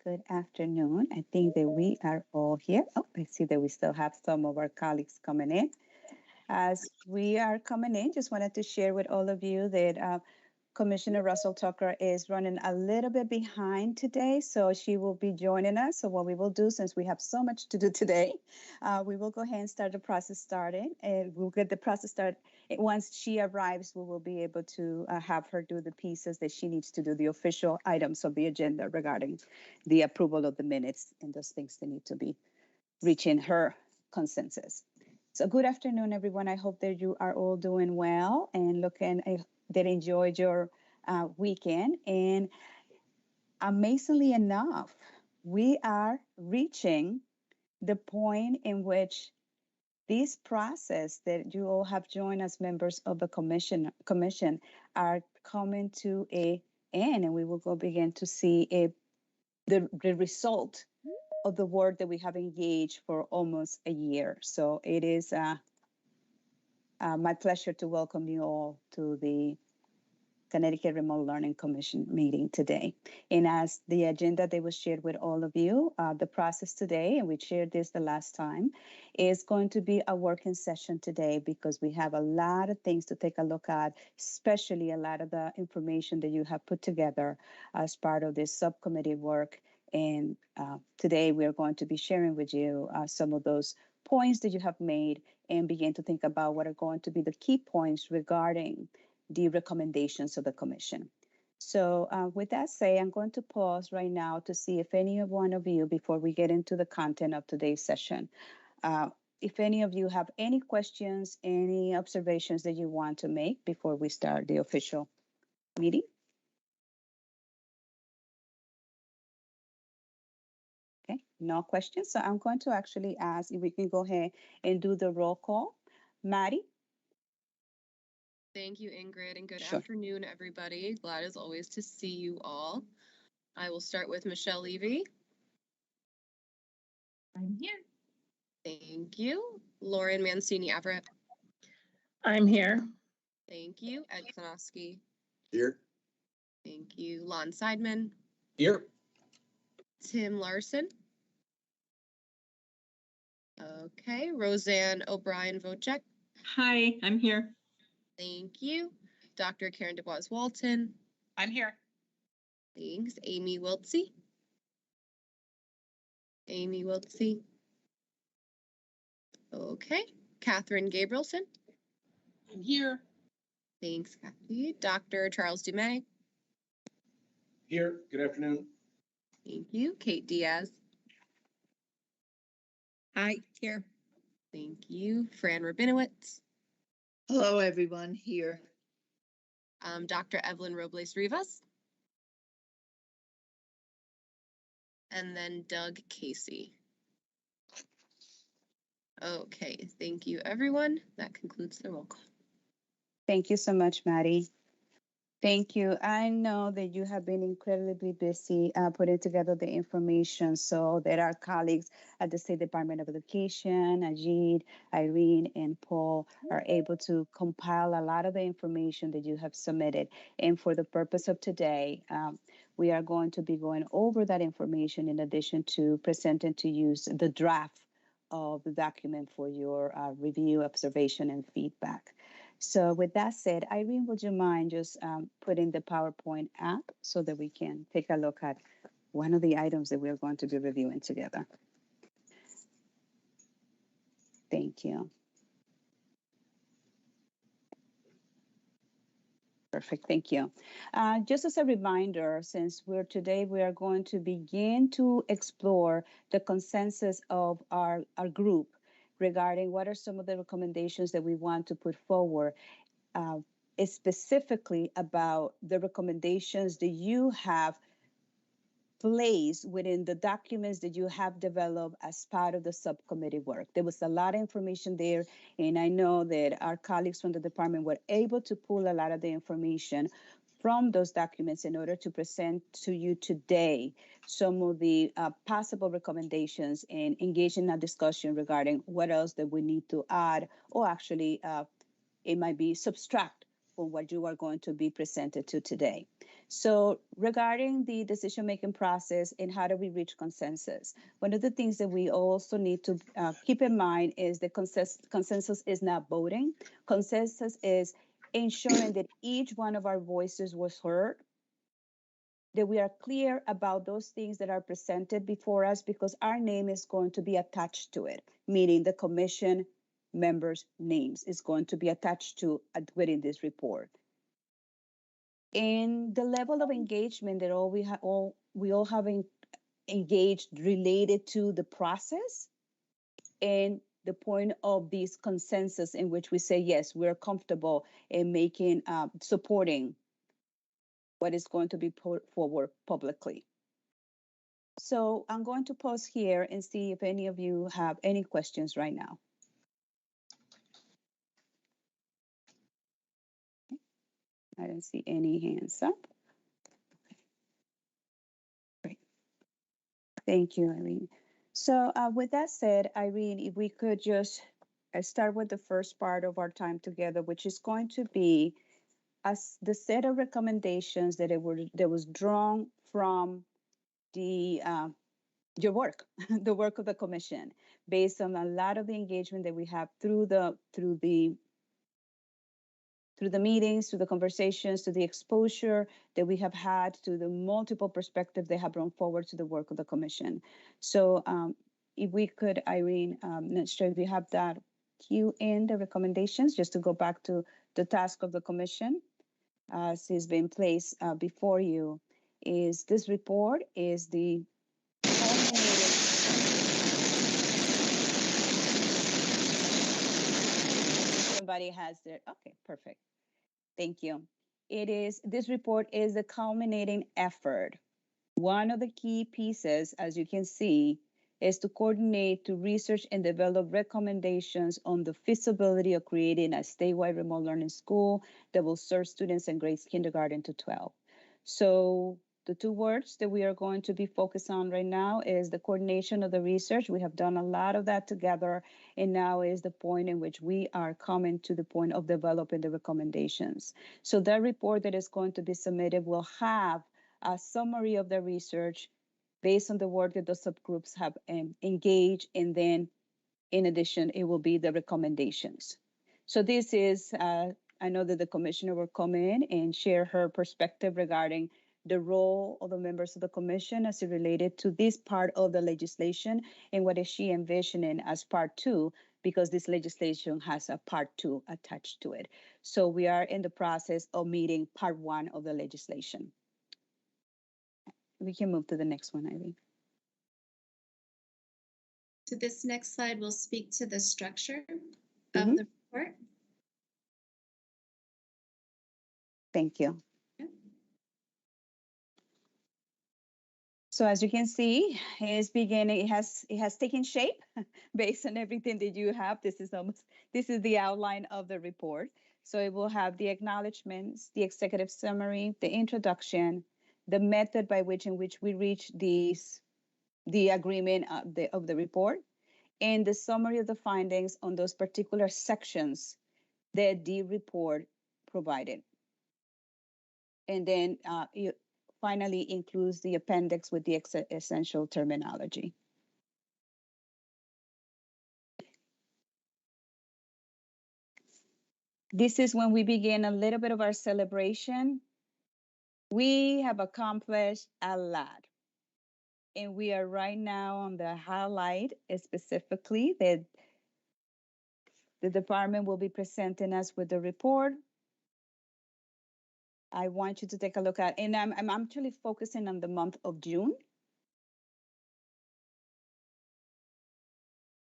Good afternoon. I think that we are all here. Oh, I see that we still have some of our colleagues coming in. As we are coming in, just wanted to share with all of you that Commissioner Russell Tucker is running a little bit behind today, so she will be joining us. So what we will do, since we have so much to do today, we will go ahead and start the process started, and we'll get the process started. Once she arrives, we will be able to have her do the pieces that she needs to do, the official items of the agenda regarding the approval of the minutes and those things that need to be reaching her consensus. So good afternoon, everyone. I hope that you are all doing well and that enjoyed your weekend. And amazingly enough, we are reaching the point in which this process that you all have joined as members of the commission are coming to a end, and we will go begin to see the result of the work that we have engaged for almost a year. So it is my pleasure to welcome you all to the Connecticut Remote Learning Commission meeting today. And as the agenda that was shared with all of you, the process today, and we shared this the last time, is going to be a working session today because we have a lot of things to take a look at, especially a lot of the information that you have put together as part of this subcommittee work. And today we are going to be sharing with you some of those points that you have made and begin to think about what are going to be the key points regarding the recommendations of the commission. So with that said, I'm going to pause right now to see if any one of you, before we get into the content of today's session, if any of you have any questions, any observations that you want to make before we start the official meeting. Okay, no questions. So I'm going to actually ask if we can go ahead and do the roll call. Maddie? Thank you, Ingrid, and good Sure. afternoon, everybody. Glad as always to see you all. I will start with Michelle Levy. I'm here. Thank you. Lauren Mancini Everett. I'm here. Thank you. Ed Klonowski. Here. Thank you. Lon Seidman. Here. Tim Larson. Okay. Roseanne O'Brien-Vocek. Hi, I'm here. Thank you. Dr. Karen DeBois Walton. I'm here. Thanks. Amy Wiltsey. Amy Wiltsey. Okay. Catherine Gabrielson. I'm here. Thanks, Kathy. Dr. Charles Dumais. Here. Good afternoon. Thank you. Kate Diaz. Hi, here. Thank you. Fran Rabinowitz. Hello, everyone here. Dr. Evelyn Robles Rivas. And then Doug Casey. Okay, thank you, everyone. That concludes the roll call. Thank you so much, Maddie. Thank you. I know that you have been incredibly busy putting together the information so that our colleagues at the State Department of Education, Ajit, Irene, and Paul are able to compile a lot of the information that you have submitted. And for the purpose of today, we are going to be going over that information in addition to presenting to you the draft of the document for your review, observation, and feedback. So with that said, Irene, would you mind just putting the PowerPoint up so that we can take a look at one of the items that we're going to be reviewing together? Thank you. Perfect, thank you. Just as a reminder, since today we are going to begin to explore the consensus of our group regarding what are some of the recommendations that we want to put forward, is specifically about the recommendations that you have placed within the documents that you have developed as part of the subcommittee work. There was a lot of information there, and I know that our colleagues from the department were able to pull a lot of the information from those documents in order to present to you today some of the possible recommendations and engage in a discussion regarding what else that we need to add, or actually it might be subtract from what you are going to be presented to today. So regarding the decision-making process and how do we reach consensus, one of the things that we also need to keep in mind is the consensus is not voting. Consensus is ensuring that each one of our voices was heard, that we are clear about those things that are presented before us because our name is going to be attached to it, meaning the commission members' names is going to be attached to within this report. And the level of engagement that we all have engaged related to the process and the point of this consensus in which we say, yes, we're comfortable in making, supporting what is going to be put forward publicly. So I'm going to pause here and see if any of you have any questions right now. I don't see any hands up. Great. Thank you, Irene. So with that said, Irene, if we could just start with the first part of our time together, which is going to be as the set of recommendations that was drawn from the your work, the work of the commission, based on a lot of the engagement that we have through the meetings, through the conversations, to the exposure that we have had, to the multiple perspectives they have brought forward to the work of the commission. So if we could, Irene, not sure if you have that cue in the recommendations, just to go back to the task of the commission, as has been placed before you, is this report is the culminating. Everybody has their, okay, perfect. Thank you. This report is the culminating effort. One of the key pieces, as you can see, is to coordinate, to research and develop recommendations on the feasibility of creating a statewide remote learning school that will serve students in grades kindergarten to 12. So the two words that we are going to be focused on right now is the coordination of the research. We have done a lot of that together, and now is the point in which we are coming to the point of developing the recommendations. So that report that is going to be submitted will have a summary of the research based on the work that the subgroups have engaged, and then in addition, it will be the recommendations. So this is, I know that the commissioner will come in and share her perspective regarding the role of the members of the commission as it related to this part of the legislation and what is she envisioning as part 2, because this legislation has a part 2 attached to it. So we are in the process of meeting part 1 of the legislation. We can move to the next one, Irene. So this next slide will speak to the structure Mhm. of the report. Thank you. So as you can see, it's beginning. It has taken shape based on everything that you have. This is the outline of the report. So it will have the acknowledgments, the executive summary, the introduction, the method by which we reach the agreement of the report, and the summary of the findings on those particular sections that the report provided. And then finally includes the appendix with the essential terminology. This is when we begin a little bit of our celebration. We have accomplished a lot. And we are right now on the highlight, specifically that the department will be presenting us with the report. I want you to take a look at, and I'm actually focusing on the month of June.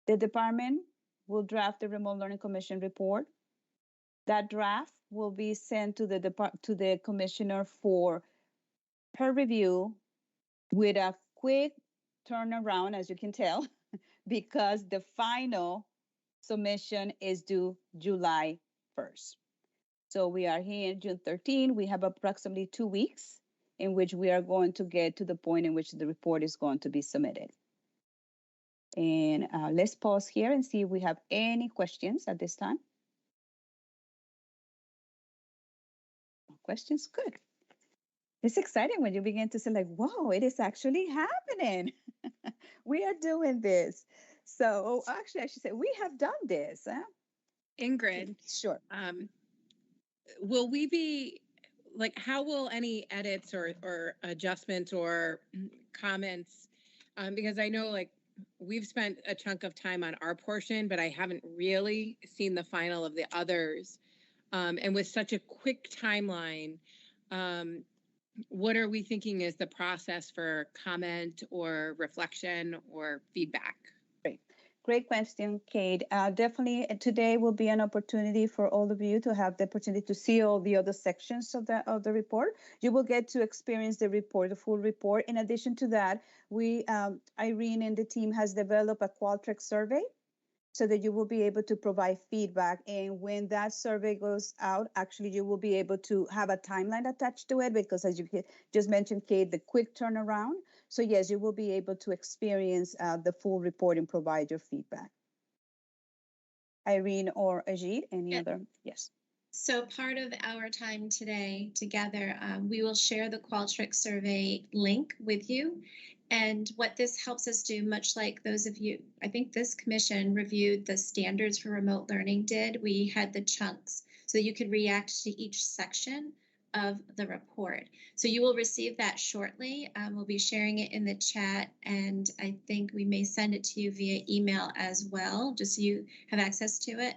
The department will draft the Remote Learning Commission report. That draft will be sent to the commissioner for her review with a quick turnaround, as you can tell, because the final submission is due July 1st. So we are here June 13. We have approximately 2 weeks in which we are going to get to the point in which the report is going to be submitted. And let's pause here and see if we have any questions at this time. No questions? Good. It's exciting when you begin to say like, whoa, it is actually happening. We are doing this. So actually, I should say we have done this. Huh? Ingrid, Sure. will we be, like, how will any edits or adjustments or comments, because I know, like, we've spent a chunk of time on our portion, but I haven't really seen the final of the others. And with such a quick timeline, what are we thinking is the process for comment or reflection or feedback? Great question, Kate. Definitely today will be an opportunity for all of you to have the opportunity to see all the other sections of the report. You will get to experience the report, the full report. In addition to that, Irene and the team has developed a Qualtrics survey so that you will be able to provide feedback. And when that survey goes out, actually, you will be able to have a timeline attached to it because as you just mentioned, Kate, the quick turnaround. So yes, you will be able to experience the full report and provide your feedback. Irene or Ajit, any other? Yes. So part of our time today together, we will share the Qualtrics survey link with you. And what this helps us do, much like those of you, I think this commission reviewed the standards for remote learning did, we had the chunks so you could react to each section of the report. So you will receive that shortly. We'll be sharing it in the chat, and I think we may send it to you via email as well, just so you have access to it.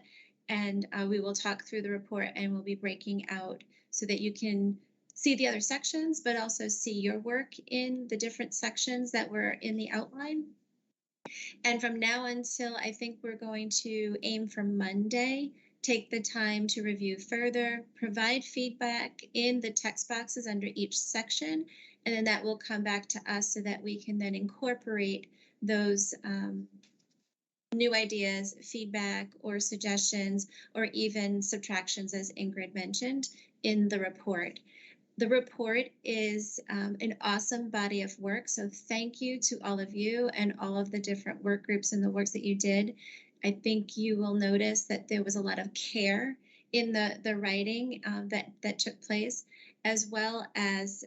And we will talk through the report, and we'll be breaking out so that you can see the other sections, but also see your work in the different sections that were in the outline. And from now until I think we're going to aim for Monday, take the time to review further, provide feedback in the text boxes under each section, and then that will come back to us so that we can then incorporate those new ideas, feedback, or suggestions, or even subtractions, as Ingrid mentioned, in the report. The report is an awesome body of work, so thank you to all of you and all of the different work groups and the works that you did. I think you will notice that there was a lot of care in the writing that took place, as well as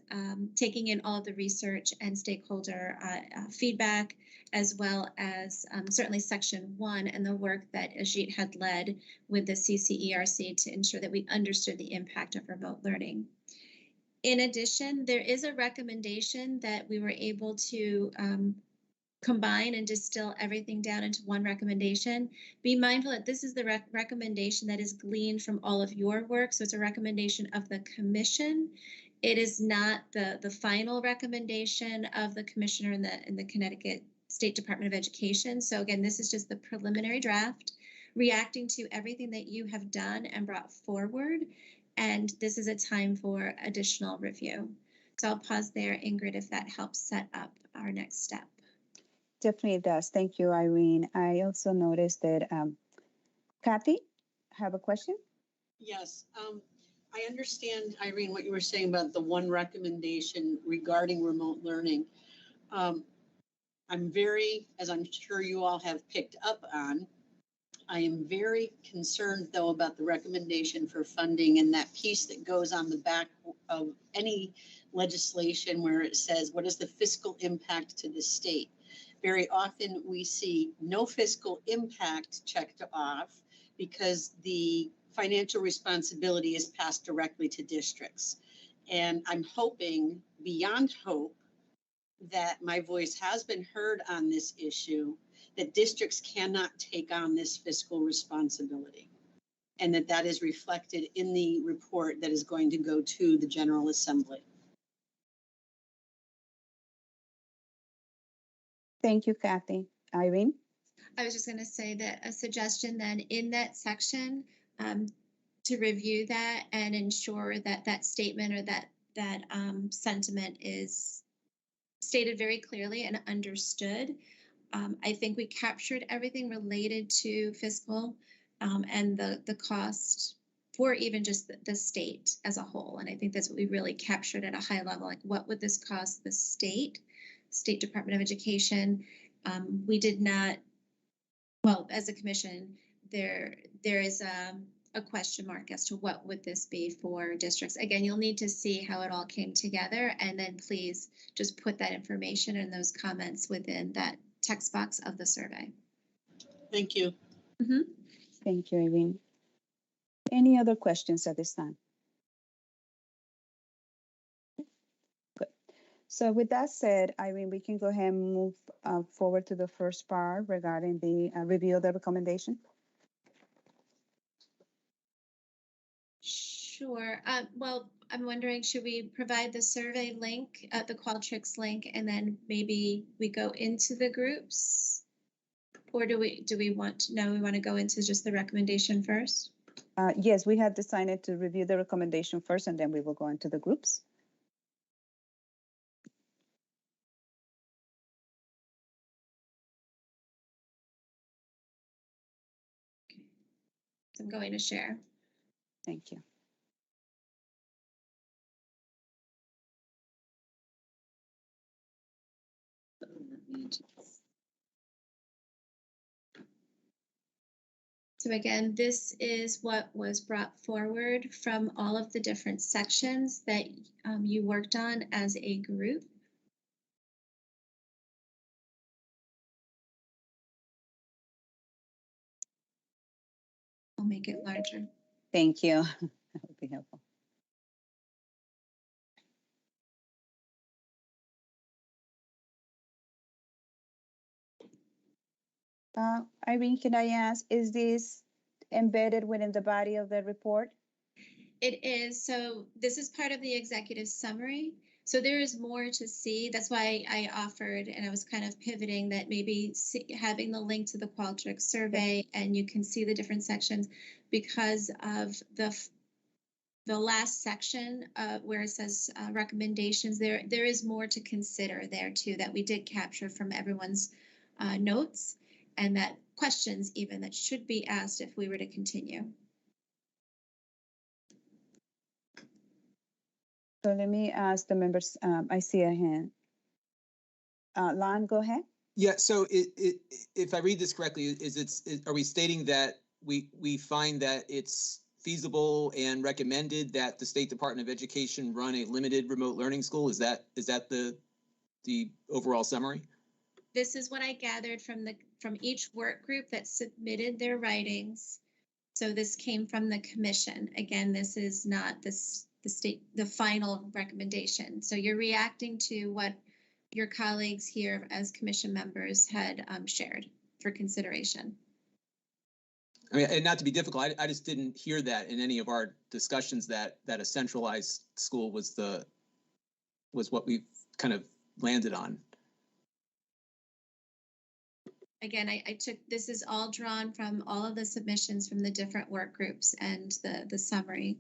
taking in all of the research and stakeholder feedback, as well as certainly section 1 and the work that Ajit had led with the CCERC to ensure that we understood the impact of remote learning. In addition, there is a recommendation that we were able to combine and distill everything down into one recommendation. Be mindful that this is the recommendation that is gleaned from all of your work. So it's a recommendation of the commission. It is not the final recommendation of the commissioner in the Connecticut State Department of Education. So again, this is just the preliminary draft, reacting to everything that you have done and brought forward. And this is a time for additional review. So I'll pause there, Ingrid, if that helps set up our next step. Definitely does. Thank you, Irene. I also noticed that Kathy, have a question? Yes, I understand, Irene, what you were saying about the one recommendation regarding remote learning. I'm very, as I'm sure you all have picked up on, I am very concerned, though, about the recommendation for funding and that piece that goes on the back of any legislation where it says, what is the fiscal impact to the state? Very often we see no fiscal impact checked off because the financial responsibility is passed directly to districts. And I'm hoping, beyond hope, that my voice has been heard on this issue, that districts cannot take on this fiscal responsibility, and that is reflected in the report that is going to go to the General Assembly. Thank you, Kathy. Irene? I was just going to say that a suggestion then in that section to review that and ensure that that statement or that sentiment is stated very clearly and understood. I think we captured everything related to fiscal and the cost for even just the state as a whole. And I think that's what we really captured at a high level. Like, what would this cost the State Department of Education? We did not, well, as a commission, there is a question mark as to what would this be for districts. Again, you'll need to see how it all came together, and then please just put that information and those comments within that text box of the survey. Thank you. Thank you, Irene. Any other questions at this time? Good. So with that said, Irene, we can go ahead and move forward to the first part regarding the review of the recommendation. Sure. Well, I'm wondering, should we provide the survey link, the Qualtrics link, and then maybe we go into the groups? Or do we want to know, we want to go into just the recommendation first? Yes, we have decided to review the recommendation first, and then we will go into the groups. I'm going to share. Thank you. So again, this is what was brought forward from all of the different sections that you worked on as a group. I'll make it larger. Thank you. That would be helpful. Irene, can I ask, is this embedded within the body of the report? It is. So this is part of the executive summary. So there is more to see. That's why I offered, and I was kind of pivoting that maybe having the link to the Qualtrics survey, and you can see the different sections because of the last section where it says recommendations. There is more to consider there too that we did capture from everyone's notes, and that questions even that should be asked if we were to continue. So let me ask the members. I see a hand. Lon, go ahead. Yeah. So if I read this correctly, are we stating that we find that it's feasible and recommended that the State Department of Education run a limited remote learning school? Is that the overall summary? This is what I gathered from each work group that submitted their writings. So this came from the commission. Again, this is not the final recommendation. So you're reacting to what your colleagues here as commission members had shared for consideration. I mean, and not to be difficult, I just didn't hear that in any of our discussions that a centralized school was what we kind of landed on. Again, I took, this is all drawn from all of the submissions from the different work groups and the summary.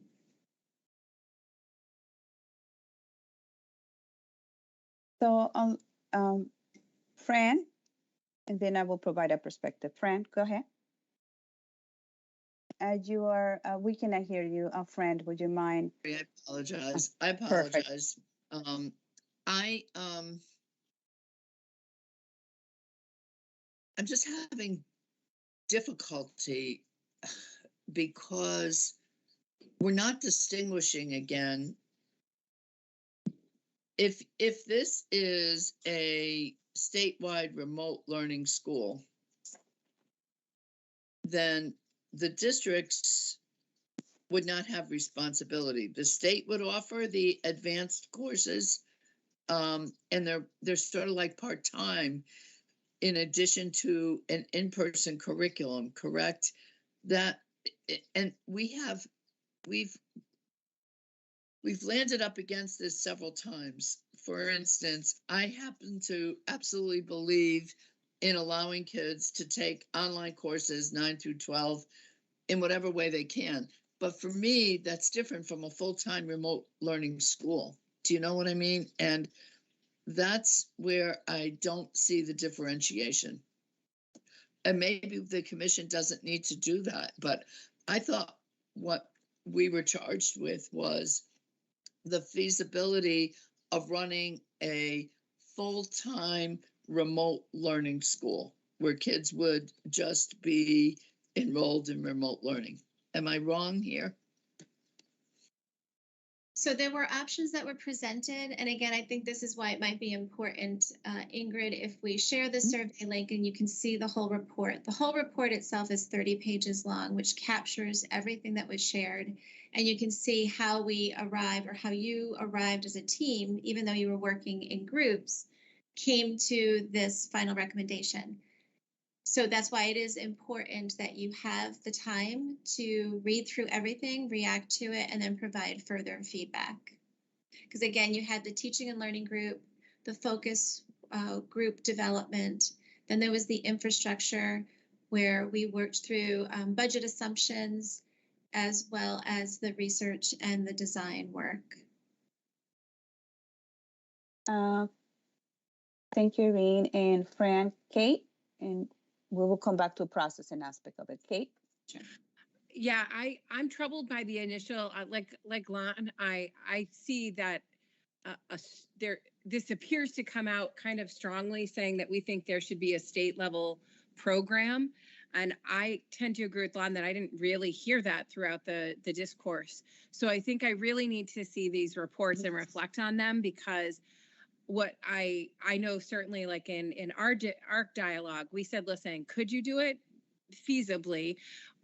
So, Fran, and then I will provide a perspective. Fran, go ahead. You are, we cannot hear you. Fran, would you mind? I apologize. I apologize. I'm just having difficulty because we're not distinguishing again. If this is a statewide remote learning school, then the districts would not have responsibility. The state would offer the advanced courses, and they're sort of like part-time in addition to an in-person curriculum, correct? And we've landed up against this several times. For instance, I happen to absolutely believe in allowing kids to take online courses 9 through 12 in whatever way they can. But for me, that's different from a full-time remote learning school. Do you know what I mean? And that's where I don't see the differentiation. And maybe the commission doesn't need to do that, but I thought what we were charged with was the feasibility of running a full-time remote learning school where kids would just be enrolled in remote learning. Am I wrong here? So there were options that were presented. And again, I think this is why it might be important, Ingrid, if we share the survey link and you can see the whole report. The whole report itself is 30 pages long, which captures everything that was shared. And you can see how we arrived, or how you arrived as a team, even though you were working in groups, came to this final recommendation. So that's why it is important that you have the time to read through everything, react to it, and then provide further feedback. Because again, you had the teaching and learning group, the focus group development, then there was the infrastructure where we worked through budget assumptions, as well as the research and the design work. Thank you, Irene and Fran. Kate, and we will come back to a processing aspect of it. Kate? Sure. Yeah, I'm troubled by the initial, like Lon, I see that this appears to come out kind of strongly saying that we think there should be a state level program. And I tend to agree with Lon that I didn't really hear that throughout the discourse. So I think I really need to see these reports and reflect on them, because what I know, certainly like in our dialogue, we said, listen, could you do it feasibly?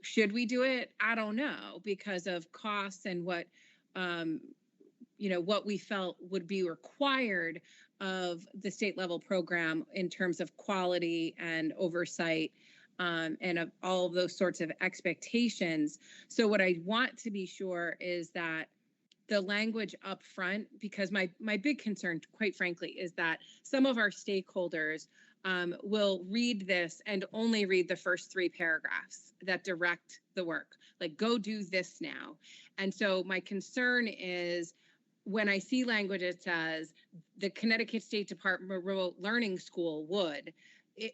Should we do it? I don't know, because of costs and what, what we felt would be required of the state level program in terms of quality and oversight, and of all of those sorts of expectations. So what I want to be sure is that the language up front, because my big concern, quite frankly, is that some of our stakeholders will read this and only read the first 3 paragraphs that direct the work, like go do this now. And so my concern is, when I see language that says the Connecticut State Department Remote Learning School would,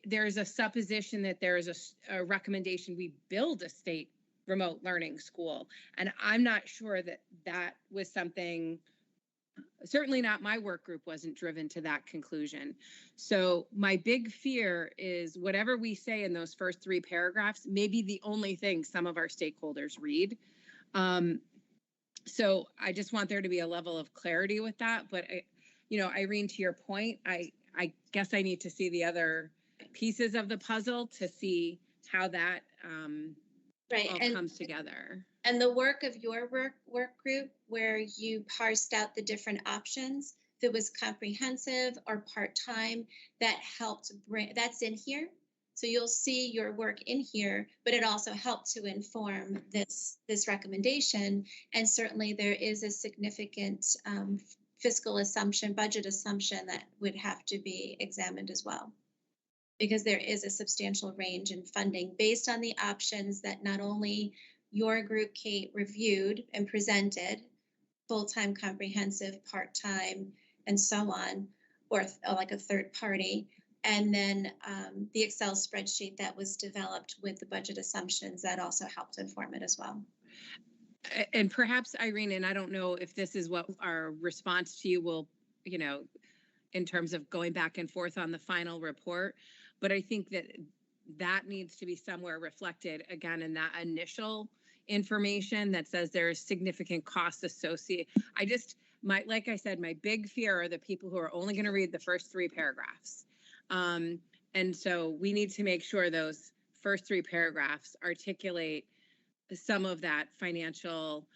there's a supposition that there is a recommendation we build a state remote learning school. And I'm not sure that that was something, certainly not my work group wasn't driven to that conclusion. So my big fear is whatever we say in those first 3 paragraphs may be the only thing some of our stakeholders read. So I just want there to be a level of clarity with that. But, Irene, to your point, I guess I need to see the other pieces of the puzzle to see how that all comes together. And the work of your work group, where you parsed out the different options, if it was comprehensive or part-time, that helped bring, that's in here. So you'll see your work in here, but it also helped to inform this recommendation. And certainly there is a significant fiscal assumption, budget assumption that would have to be examined as well, because there is a substantial range in funding based on the options that not only your group, Kate, reviewed and presented, full-time, comprehensive, part-time, and so on, or like a third party, and then the Excel spreadsheet that was developed with the budget assumptions that also helped inform it as well. And perhaps, Irene, and I don't know if this is what our response to you will, in terms of going back and forth on the final report, but I think that needs to be somewhere reflected again in that initial information that says there is significant costs associated. Like I said, my big fear are the people who are only going to read the first 3 paragraphs. And so we need to make sure those first 3 paragraphs articulate some of that financial,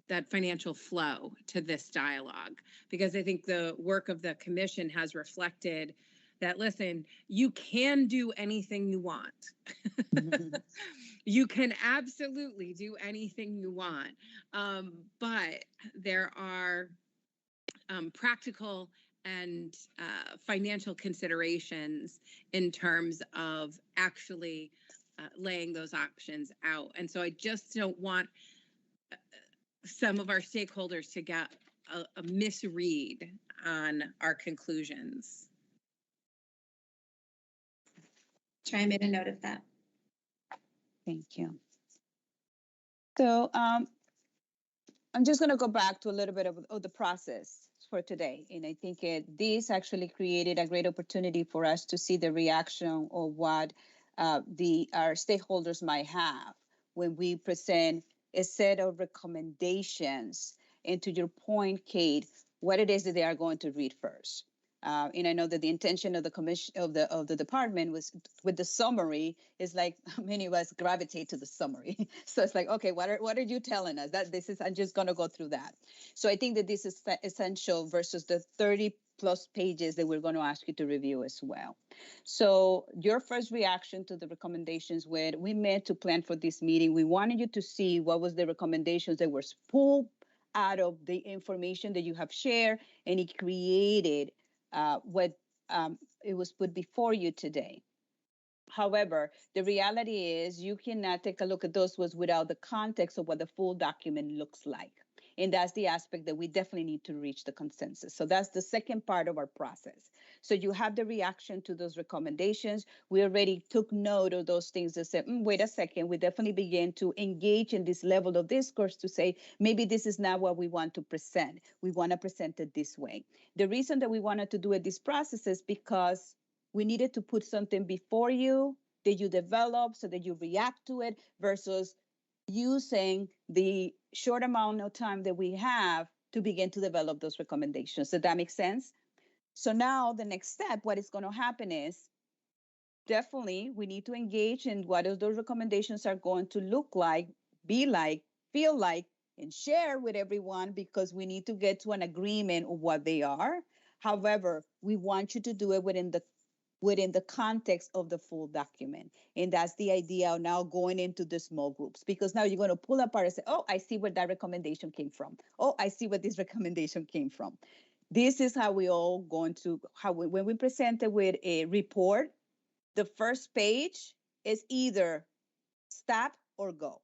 that financial flow to this dialogue, because I think the work of the commission has reflected that, listen, you can do anything you want. You can absolutely do anything you want. But there are practical and financial considerations in terms of actually laying those options out. And so I just don't want some of our stakeholders to get a misread on our conclusions. I made a note of that. Thank you. So I'm just going to go back to a little bit of the process for today. And I think this actually created a great opportunity for us to see the reaction of what our stakeholders might have when we present a set of recommendations. And to your point, Kate, what it is that they are going to read first. And I know that the intention of the commission of the department was with the summary is like many of us gravitate to the summary. So it's like, okay, what are you telling us? That this is, I'm just going to go through that. So I think that this is essential versus the 30 plus pages that we're going to ask you to review as well. So your first reaction to the recommendations when we met to plan for this meeting, we wanted you to see what was the recommendations that were pulled out of the information that you have shared, and it created what it was put before you today. However, the reality is you cannot take a look at those words without the context of what the full document looks like. And that's the aspect that we definitely need to reach the consensus. So that's the second part of our process. So you have the reaction to those recommendations. We already took note of those things that said, wait a second, we definitely begin to engage in this level of discourse to say, maybe this is not what we want to present. We want to present it this way. The reason that we wanted to do it this process is because we needed to put something before you that you develop so that you react to it versus using the short amount of time that we have to begin to develop those recommendations. Does that make sense? So now the next step, what is going to happen is definitely we need to engage in what those recommendations are going to look like, be like, feel like, and share with everyone because we need to get to an agreement of what they are. However, we want you to do it within the context of the full document. And that's the idea of now going into the small groups, because now you're going to pull apart and say, oh, I see where that recommendation came from. Oh, I see where this recommendation came from. This is how we all going to, when we present it with a report, the first page is either stop or go.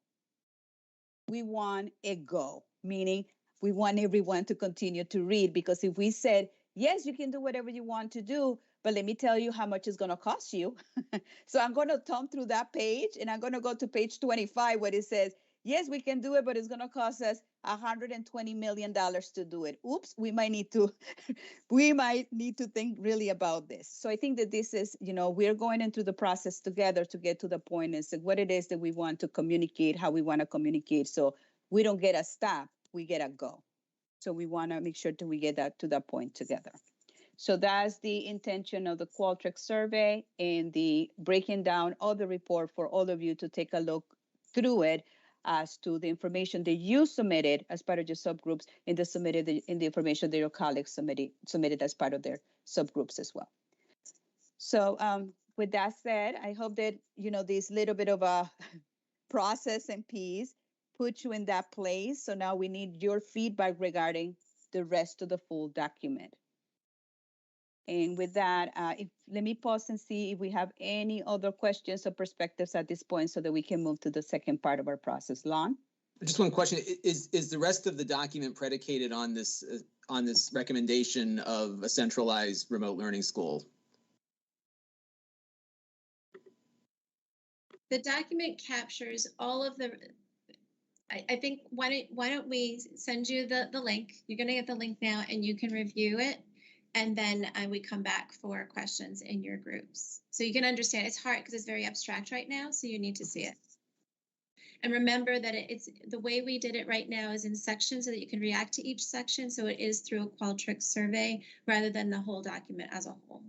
We want a go, meaning we want everyone to continue to read, because if we said, yes, you can do whatever you want to do, but let me tell you how much it's going to cost you. So I'm going to thumb through that page and I'm going to go to page 25 where it says, yes, we can do it, but it's going to cost us $120 million to do it. Oops, we might need to think really about this. So I think that this is, we're going into the process together to get to the point is what it is that we want to communicate, how we want to communicate. So we don't get a stop, we get a go. So we want to make sure that we get that to that point together. So that's the intention of the Qualtrics survey and the breaking down of the report for all of you to take a look through it as to the information that you submitted as part of your subgroups and the information that your colleagues submitted as part of their subgroups as well. So with that said, I hope that, this little bit of a process and piece put you in that place. So now we need your feedback regarding the rest of the full document. And with that, let me pause and see if we have any other questions or perspectives at this point so that we can move to the second part of our process. Lon? Just one question: is the rest of the document predicated on this recommendation of a centralized remote learning school? The document captures all of the. I think why don't we send you the link? You're going to get the link now, and you can review it. And then we come back for questions in your groups. So you can understand it's hard because it's very abstract right now. So you need to see it. And remember that it's the way we did it right now is in sections so that you can react to each section. So it is through a Qualtrics survey rather than the whole document as a whole.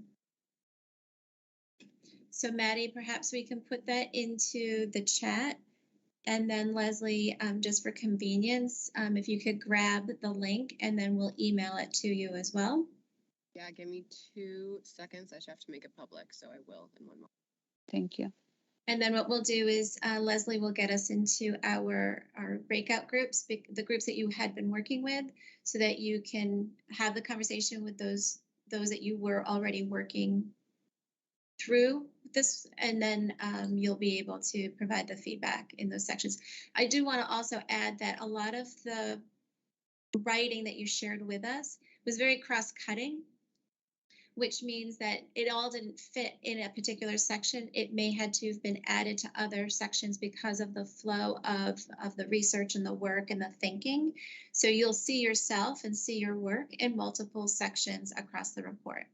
So Maddie, perhaps we can put that into the chat. And then Leslie, just for convenience, if you could grab the link and then we'll email it to you as well. Yeah, give me 2 seconds. I should have to make it public, so I will in 1 moment. Thank you. And then what we'll do is Leslie will get us into our breakout groups, the groups that you had been working with, so that you can have the conversation with those that you were already working through this, and then you'll be able to provide the feedback in those sections. I do want to also add that a lot of the writing that you shared with us was very cross-cutting, which means that it all didn't fit in a particular section. It may had to have been added to other sections because of the flow of the research and the work and the thinking. So you'll see yourself and see your work in multiple sections across the report.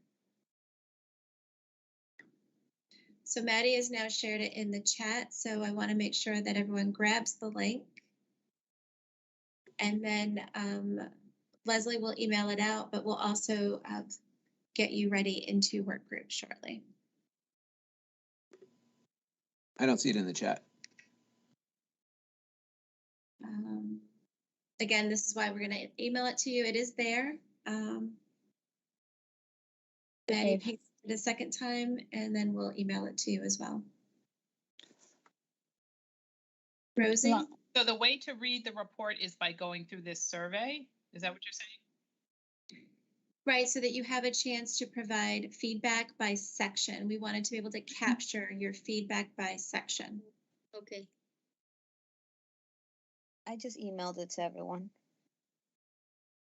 So Maddie has now shared it in the chat, so I want to make sure that everyone grabs the link. And then Leslie will email it out, but we'll also get you ready into work group shortly. I don't see it in the chat. Again, this is why we're going to email it to you. It is there. Maddie pasted it a second time, and then we'll email it to you as well. Rosie? So the way to read the report is by going through this survey? Is that what you're saying? Right, so that you have a chance to provide feedback by section. We wanted to be able to capture your feedback by section. Okay. I just emailed it to everyone.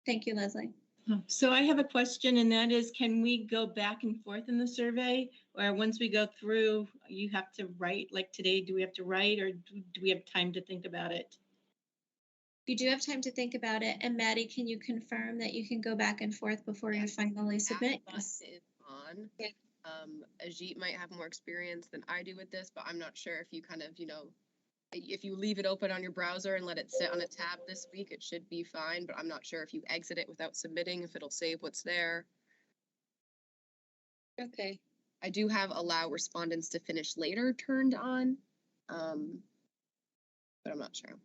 Thank you, Leslie. So I have a question, and that is, can we go back and forth in the survey? Or once we go through, you have to write, like today, do we have to write, or do we have time to think about it? You do have time to think about it. And Maddie, can you confirm that you can go back and forth before you finally submit? Yes. On. Ajit might have more experience than I do with this, but I'm not sure if you kind of, if you leave it open on your browser and let it sit on a tab this week, it should be fine, but I'm not sure if you exit it without submitting, if it'll save what's there. Okay. I do have allow respondents to finish later turned on, but I'm not sure.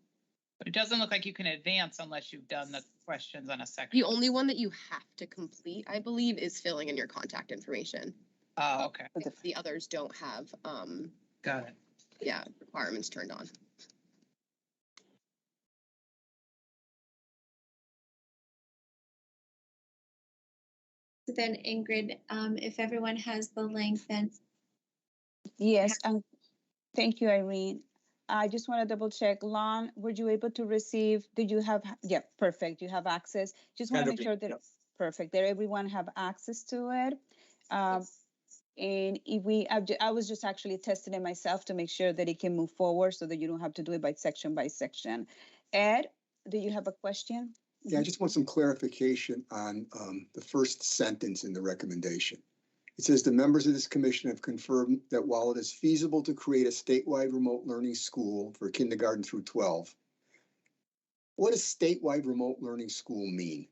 But it doesn't look like you can advance unless you've done the questions on a section. The only one that you have to complete, I believe, is filling in your contact information. Oh, okay. The others don't have, Got it. yeah, requirements turned on. So then Ingrid, if everyone has the link, then. Yes, and thank you, Irene. I just want to double check. Lon, were you able to receive, did you have, yeah, perfect. You have access. Just want to make sure that, perfect, that everyone have access to it. And if I was just actually testing it myself to make sure that it can move forward so that you don't have to do it by section. Ed, do you have a question? Yeah, I just want some clarification on the first sentence in the recommendation. It says the members of this commission have confirmed that while it is feasible to create a statewide remote learning school for kindergarten through 12, what does statewide remote learning school mean?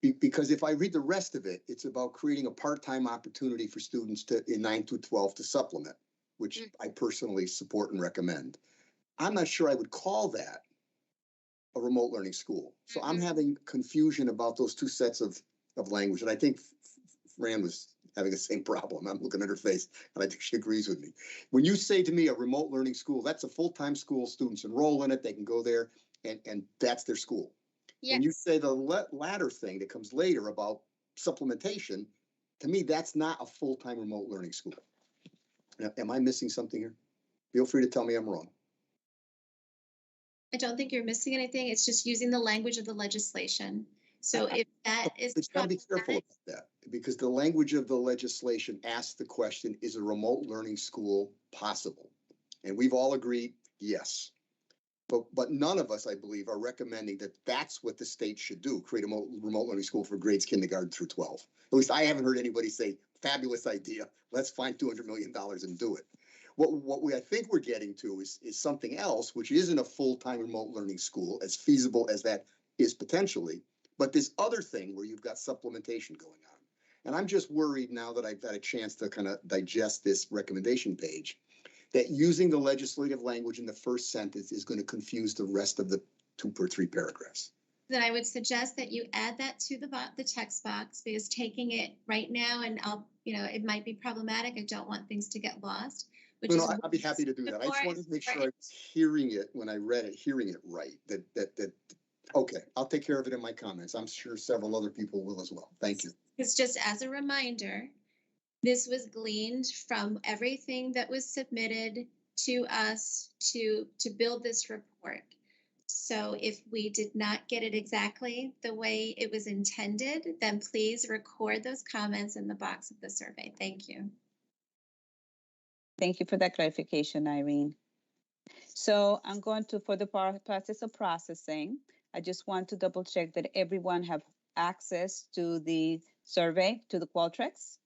Because if I read the rest of it, it's about creating a part-time opportunity for students in 9 through 12 to supplement, which I personally support and recommend. I'm not sure I would call that a remote learning school. So I'm having confusion about those two sets of language. And I think Fran was having the same problem. I'm looking at her face and I think she agrees with me. When you say to me a remote learning school, that's a full-time school, students enroll in it, they can go there and that's their school. Yes. When you say the latter thing that comes later about supplementation, to me, that's not a full-time remote learning school. Now, am I missing something here? Feel free to tell me I'm wrong. I don't think you're missing anything. It's just using the language of the legislation. So if that is, it's got to be careful about that because the language of the legislation asks the question, is a remote learning school possible? And we've all agreed, yes. But none of us, I believe, are recommending that that's what the state should do, create a remote learning school for grades kindergarten through 12. At least I haven't heard anybody say, fabulous idea, let's find $200 million and do it. What I think we're getting to is something else, which isn't a full-time remote learning school, as feasible as that is potentially, but this other thing where you've got supplementation going on. And I'm just worried now that I've had a chance to kind of digest this recommendation page, that using the legislative language in the first sentence is going to confuse the rest of the 2 or 3 paragraphs. Then I would suggest that you add that to the text box, because taking it right now and it might be problematic. I don't want things to get lost. I'd be happy to do that. I just wanted to make sure I was hearing it when I read it, hearing it right. Okay, I'll take care of it in my comments. I'm sure several other people will as well. Thank you. It's just as a reminder, this was gleaned from everything that was submitted to us to build this report. So if we did not get it exactly the way it was intended, then please record those comments in the box of the survey. Thank you. Thank you for that clarification, Irene. So I'm going to, for the process of processing, I just want to double check that everyone have access to the survey, to the Qualtrics.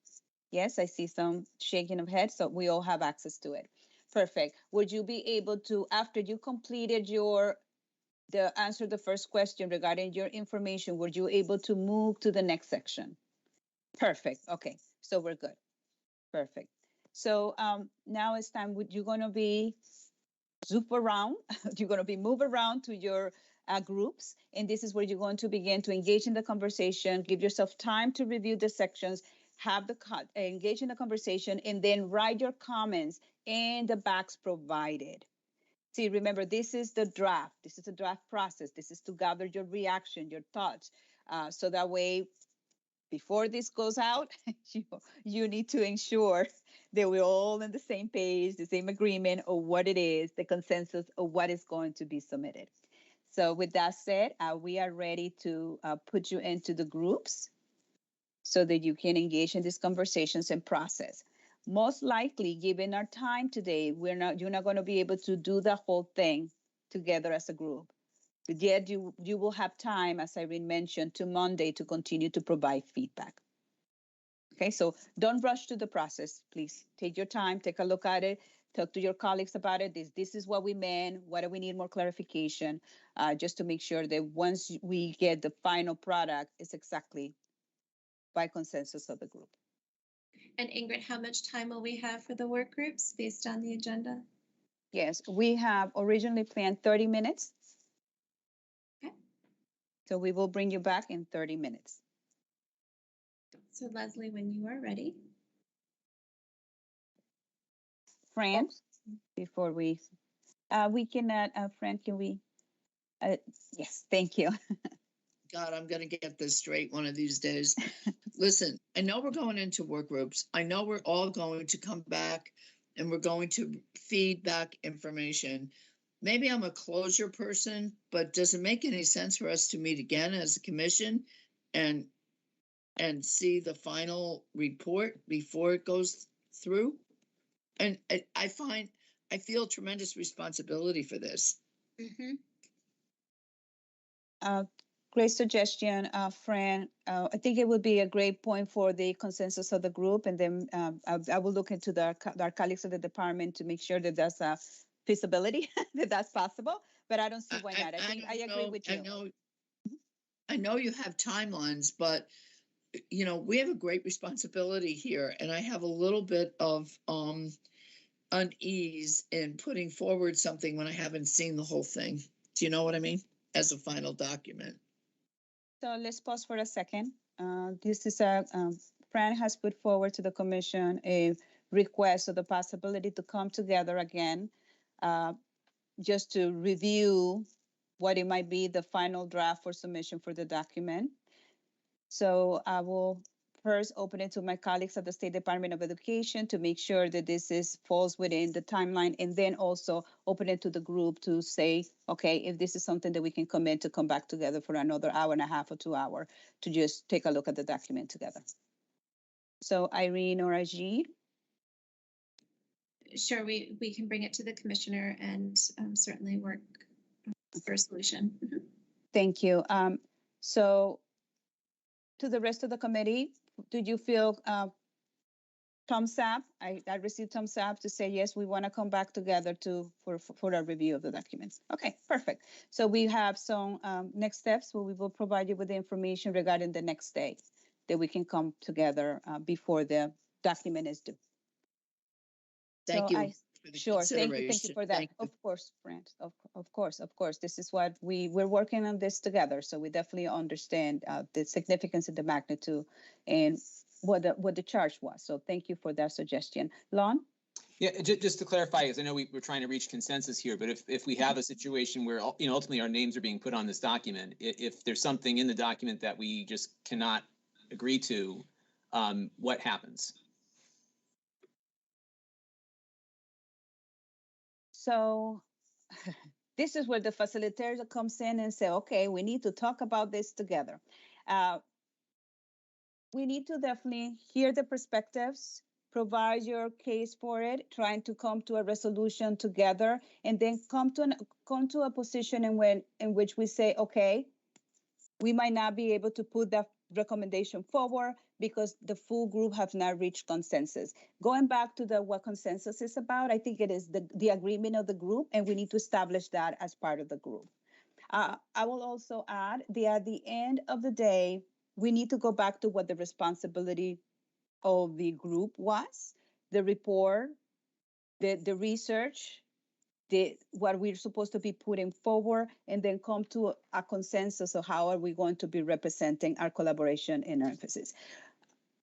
Yes, I see some shaking of heads, so we all have access to it. Perfect. Would you be able to, after you completed the answer the first question regarding your information, were you able to move to the next section? Perfect. Okay, so we're good. Perfect. So now it's time. You're going to be zoop around. You're going to be move around to your groups, and this is where you're going to begin to engage in the conversation. Give yourself time to review the sections, have the engage in the conversation, and then write your comments in the box provided. See, remember, this is the draft. This is a draft process. This is to gather your reaction, your thoughts, so that way, before this goes out, you need to ensure that we're all on the same page, the same agreement of what it is, the consensus of what is going to be submitted. So with that said, we are ready to put you into the groups so that you can engage in these conversations and process. Most likely, given our time today, you're not going to be able to do the whole thing together as a group. But yet you will have time, as Irene mentioned, to Monday to continue to provide feedback. Okay, so don't rush to the process, please. Take your time, take a look at it, talk to your colleagues about it. This is what we meant. What do we need more clarification? Just to make sure that once we get the final product, it's exactly by consensus of the group. And Ingrid, how much time will we have for the work groups based on the agenda? Yes, we have originally planned 30 minutes. Okay. So we will bring you back in 30 minutes. So Leslie, when you are ready. Fran, before we cannot, Fran, can we, yes, thank you. God, I'm going to get this straight one of these days. Listen, I know we're going into work groups. I know we're all going to come back and we're going to feed back information. Maybe I'm a closure person, but does it make any sense for us to meet again as a commission and see the final report before it goes through? And I feel tremendous responsibility for this. Mm-hmm. Great suggestion, Fran. I think it would be a great point for the consensus of the group, and then I will look into our colleagues of the department to make sure that that's a feasibility, that that's possible. But I don't see why not. I agree with you. I know you have timelines, but you know, we have a great responsibility here, and I have a little bit of unease in putting forward something when I haven't seen the whole thing. Do you know what I mean? As a final document. So let's pause for a second. This is Fran has put forward to the commission a request of the possibility to come together again, just to review what it might be the final draft for submission for the document. So I will first open it to my colleagues at the State Department of Education to make sure that this falls within the timeline, and then also open it to the group to say, okay, if this is something that we can commit to come back together for another hour and a half or 2 hours to just take a look at the document together. So Irene or Ajit? Sure, we can bring it to the commissioner and certainly work for a solution. Thank you. So to the rest of the committee, did you feel thumbs up? I received thumbs up to say, yes, we want to come back together for a review of the documents. Okay, perfect. So we have some next steps where we will provide you with the information regarding the next day that we can come together before the document is due. Thank you. Sure, thank you for that. Of course, Brent, of course. This is what we're working on this together. So we definitely understand the significance of the magnitude and what the charge was. So thank you for that suggestion. Lon? Yeah, just to clarify, because I know we're trying to reach consensus here, but if we have a situation where, you know, ultimately our names are being put on this document, if there's something in the document that we just cannot agree to, what happens? So this is where the facilitator comes in and say, okay, we need to talk about this together. We need to definitely hear the perspectives, provide your case for it, trying to come to a resolution together, and then come to a position in which we say, okay, we might not be able to put recommendation forward because the full group have not reached consensus. Going back to the what consensus is about, I think it is the agreement of the group, and we need to establish that as part of the group. I will also add that at the end of the day, we need to go back to what the responsibility of the group was, the report, the research, what we're supposed to be putting forward, and then come to a consensus of how are we going to be representing our collaboration and emphasis.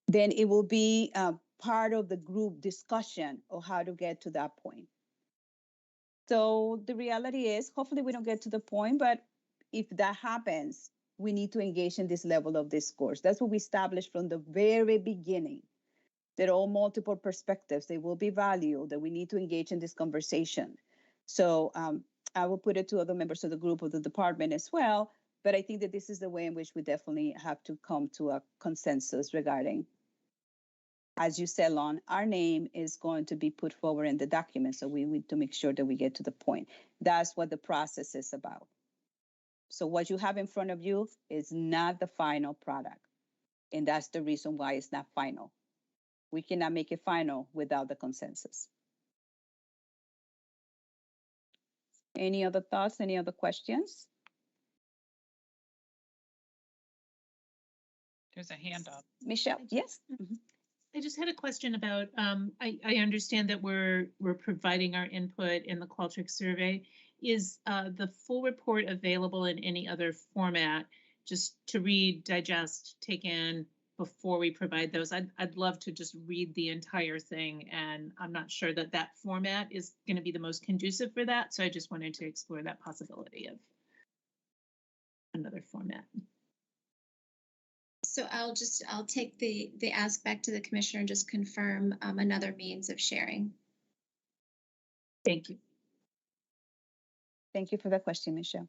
Then it will be part of the group discussion of how to get to that point. So the reality is, hopefully we don't get to the point, but if that happens, we need to engage in this level of discourse. That's what we established from the very beginning. There are all multiple perspectives. They will be valued, that we need to engage in this conversation. So I will put it to other members of the group of the department as well. But I think that this is the way in which we definitely have to come to a consensus regarding, as you said, Lon, our name is going to be put forward in the document. So we need to make sure that we get to the point. That's what the process is about. So what you have in front of you is not the final product. And that's the reason why it's not final. We cannot make it final without the consensus. Any other thoughts, any other questions? There's a hand up. Michelle, yes? Mm-hmm. I just had a question about, I understand that we're providing our input in the Qualtrics survey. Is the full report available in any other format, just to read, digest, take in before we provide those? I'd love to just read the entire thing, and I'm not sure that that format is going to be the most conducive for that. So I just wanted to explore that possibility of another format. So I'll take the ask back to the commissioner and just confirm another means of sharing. Thank you. Thank you for the question, Michelle.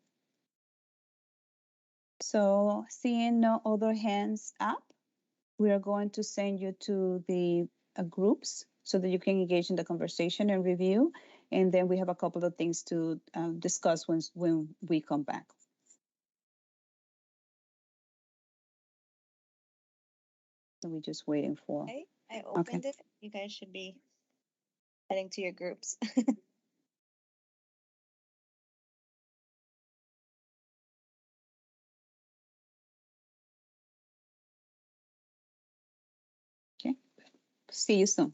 So seeing no other hands up, we are going to send you to the groups so that you can engage in the conversation and review. And then we have a couple of things to discuss when we come back. So we're just waiting for. Okay, I opened it. You guys should be heading to your groups. Okay, see you soon.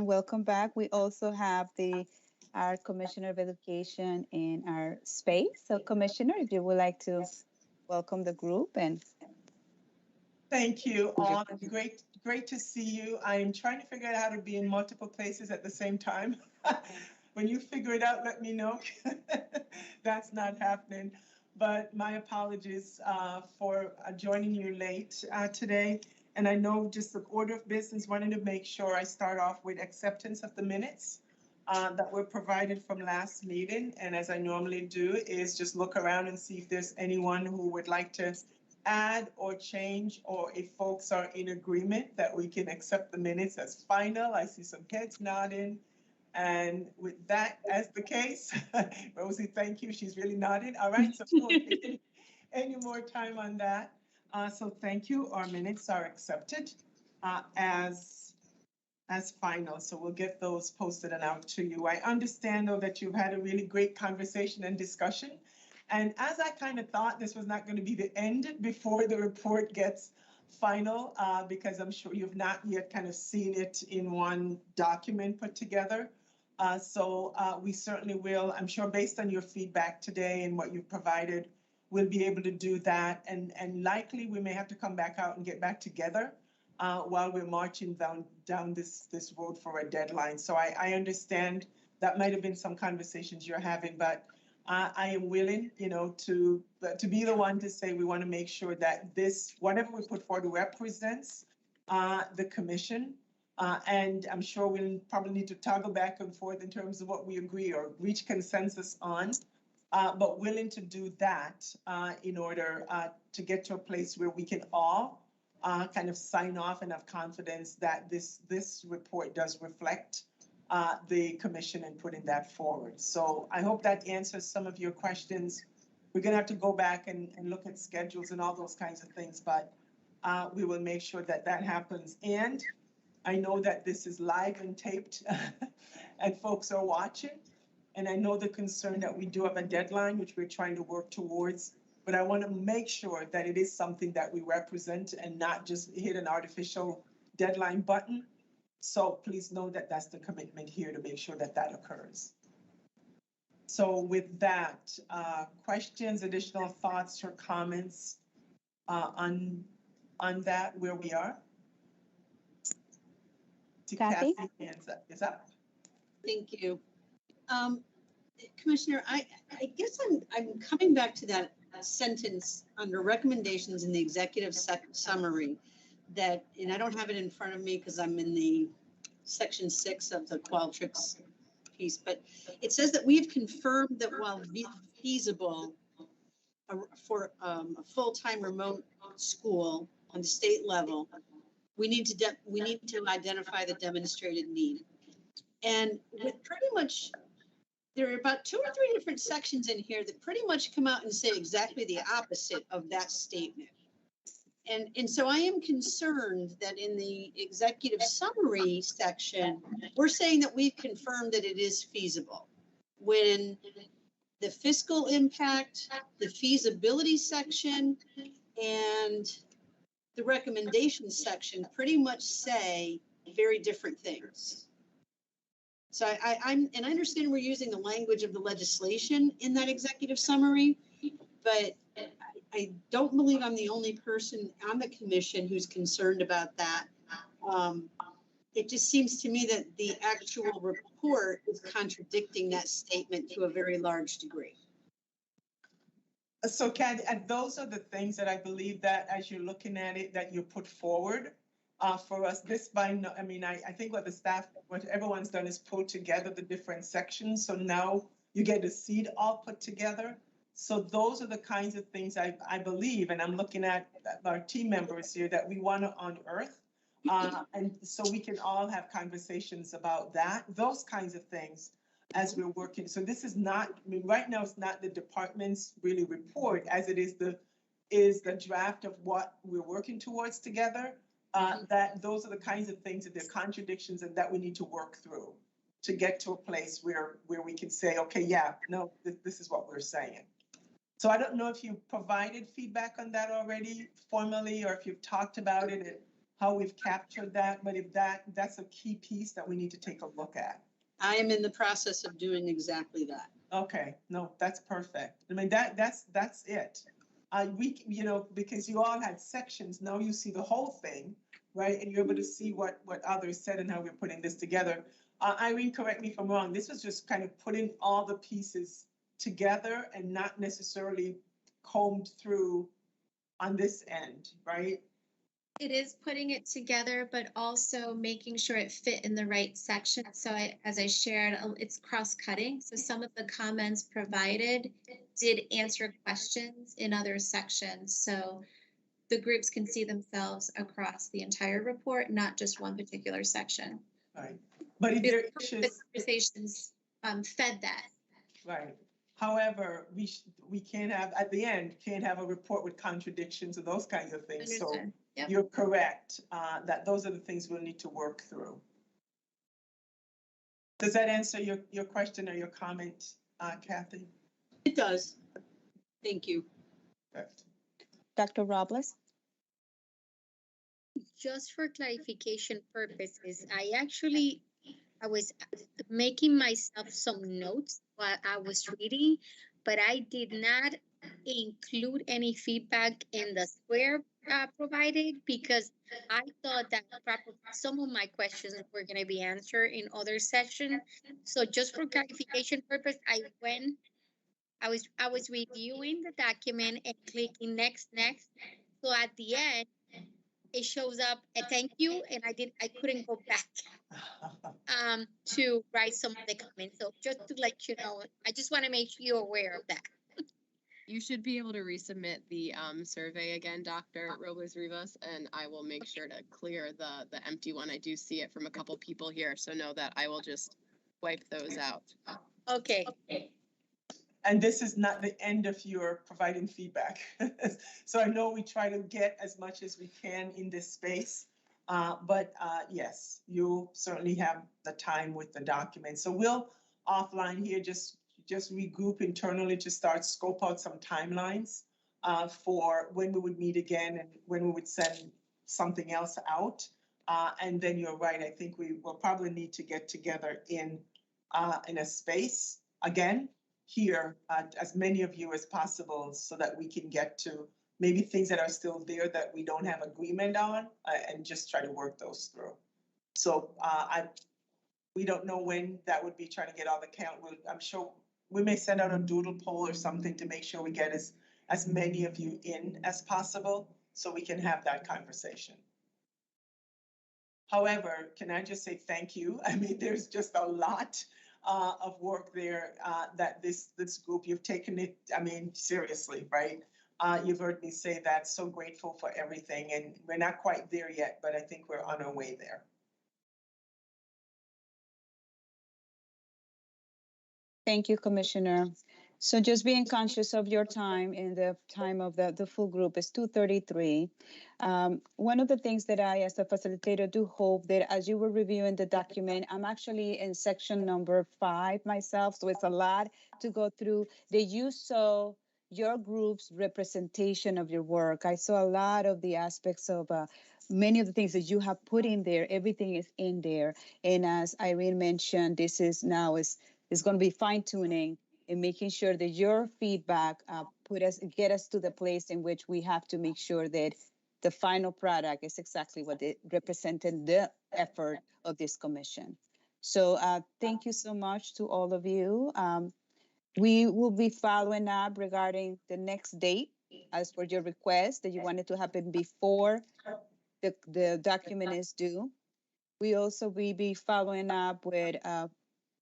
Welcome back. We also have our Commissioner of Education in our space. So Commissioner, if you would like to welcome the group and. Thank you all. Great to see you. I'm trying to figure out how to be in multiple places at the same time. When you figure it out, let me know. That's not happening. But my apologies for joining you late today. And I know just the order of business, wanted to make sure I start off with acceptance of the minutes that were provided from last meeting. And as I normally do, is just look around and see if there's anyone who would like to add or change, or if folks are in agreement that we can accept the minutes as final. I see some heads nodding. And with that as the case, Rosie, thank you. She's really nodding. All right, so any more time on that? So thank you. Our minutes are accepted as final. So we'll get those posted and out to you. I understand though that you've had a really great conversation and discussion. And as I kind of thought, this was not going to be the end before the report gets final, because I'm sure you've not yet kind of seen it in one document put together. So we certainly will, I'm sure based on your feedback today and what you've provided, we'll be able to do that. And likely we may have to come back out and get back together while we're marching down this road for a deadline. So I understand that might have been some conversations you're having, but I am willing, to be the one to say we want to make sure that this, whatever we put forward, represents the commission. And I'm sure we'll probably need to toggle back and forth in terms of what we agree or reach consensus on, but willing to do that in order to get to a place where we can all kind of sign off and have confidence that this report does reflect the commission and putting that forward. So I hope that answers some of your questions. We're going to have to go back and look at schedules and all those kinds of things, but we will make sure that that happens. And I know that this is live and taped and folks are watching. And I know the concern that we do have a deadline, which we're trying to work towards, but I want to make sure that it is something that we represent and not just hit an artificial deadline button. So please know that that's the commitment here to make sure that that occurs. So with that, questions, additional thoughts or comments on that, where we are? Kathy? Hands up. Is up. Thank you. Commissioner, I guess I'm coming back to that sentence under recommendations in the executive summary that, and I don't have it in front of me because I'm in the section 6 of the Qualtrics piece, but it says that we've confirmed that while feasible for a full-time remote school on the state level, we need to identify the demonstrated need. And with pretty much, there are about 2 or 3 different sections in here that pretty much come out and say exactly the opposite of that statement. And so I am concerned that in the executive summary section, we're saying that we've confirmed that it is feasible, when the fiscal impact, the feasibility section, and the recommendations section pretty much say very different things. So I understand we're using the language of the legislation in that executive summary, but I don't believe I'm the only person on the commission who's concerned about that. It just seems to me that the actual report is contradicting that statement to a very large degree. So Kat, and those are the things that I believe that as you're looking at it, that you put forward for us. I think what everyone's done is pull together the different sections. So now you get to see it all put together. So those are the kinds of things I believe, and I'm looking at our team members here, that we want to unearth. And so we can all have conversations about those kinds of things as we're working. So this is not, right now it's not the department's really report as it is the draft of what we're working towards together. That those are the kinds of things that they're contradictions and that we need to work through to get to a place where we can say, okay, yeah, no, this is what we're saying. So I don't know if you provided feedback on that already formally, or if you've talked about it and how we've captured that, but if that's a key piece that we need to take a look at. I am in the process of doing exactly that. Okay, no, that's perfect. I mean, that's it. Because you all had sections, now you see the whole thing, right? And you're able to see what others said and how we're putting this together. Irene, correct me if I'm wrong, this was just kind of putting all the pieces together and not necessarily combed through on this end, right? It is putting it together, but also making sure it fit in the right section. So as I shared, it's cross-cutting. So some of the comments provided did answer questions in other sections. So the groups can see themselves across the entire report, not just one particular section. Right. But if there are issues, the conversations fed that. right. However, we can't have, at the end, can't have a report with contradictions or those kinds of things. So Yep. you're correct that those are the things we'll need to work through. Does that answer your question or your comment, Kathy? It does. Thank you. Dr. Robles? Just for clarification purposes, I was making myself some notes while I was reading, but I did not include any feedback in the square provided because I thought that some of my questions were going to be answered in other sessions. So just for clarification purpose, I was reviewing the document and clicking next. So at the end, it shows up a thank you, and I couldn't go back to write some of the comments. So just to let you know, I just want to make you aware of that. You should be able to resubmit the survey again, Dr. Robles Rivas, and I will make sure to clear the empty one. I do see it from a couple people here, so know that I will just wipe those out. Okay. And this is not the end of your providing feedback. So I know we try to get as much as we can in this space, but yes, you certainly have the time with the document. So we'll offline here just regroup internally to start scope out some timelines for when we would meet again and when we would send something else out. And then you're right, I think we will probably need to get together in a space again here, as many of you as possible, so that we can get to maybe things that are still there that we don't have agreement on, and just try to work those through. So we don't know when that would be, trying to get all the count. I'm sure we may send out a doodle poll or something to make sure we get as many of you in as possible so we can have that conversation. However, can I just say thank you? I mean, there's just a lot of work there that this group, you've taken it, I mean, seriously, right? You've heard me say that, so grateful for everything, and we're not quite there yet, but I think we're on our way there. Thank you, Commissioner. So just being conscious of your time, and the time of the full group is 2:33. One of the things that I, as a facilitator, do hope that as you were reviewing the document, I'm actually in section number 5 myself, so it's a lot to go through, that you saw your group's representation of your work. I saw a lot of the aspects of many of the things that you have put in there. Everything is in there. And as Irene mentioned, this is now is going to be fine-tuning and making sure that your feedback get us to the place in which we have to make sure that the final product is exactly what it represented, the effort of this commission. So thank you so much to all of you. We will be following up regarding the next date as per your request that you wanted to happen before the document is due. We also will be following up with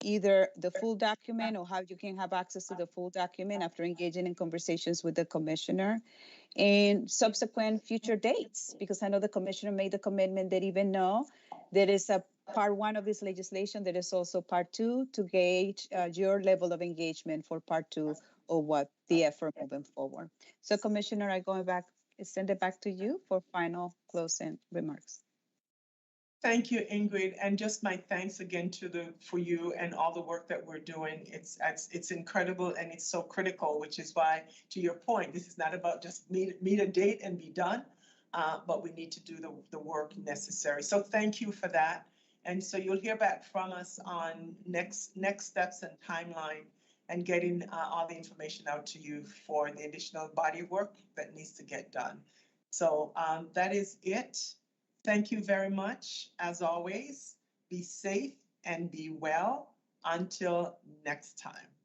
either the full document or how you can have access to the full document after engaging in conversations with the commissioner, and subsequent future dates, because I know the commissioner made the commitment that even though there is a part 1 of this legislation, there is also part 2 to gauge your level of engagement for part 2 of what the effort moving forward. So Commissioner, send it back to you for final closing remarks. Thank you, Ingrid, and just my thanks again for you and all the work that we're doing. It's incredible and it's so critical, which is why, to your point, this is not about just meet a date and be done, but we need to do the work necessary. So thank you for that. And so you'll hear back from us on next steps and timeline and getting all the information out to you for the additional body work that needs to get done. So that is it. Thank you very much. As always, be safe and be well. Until next time.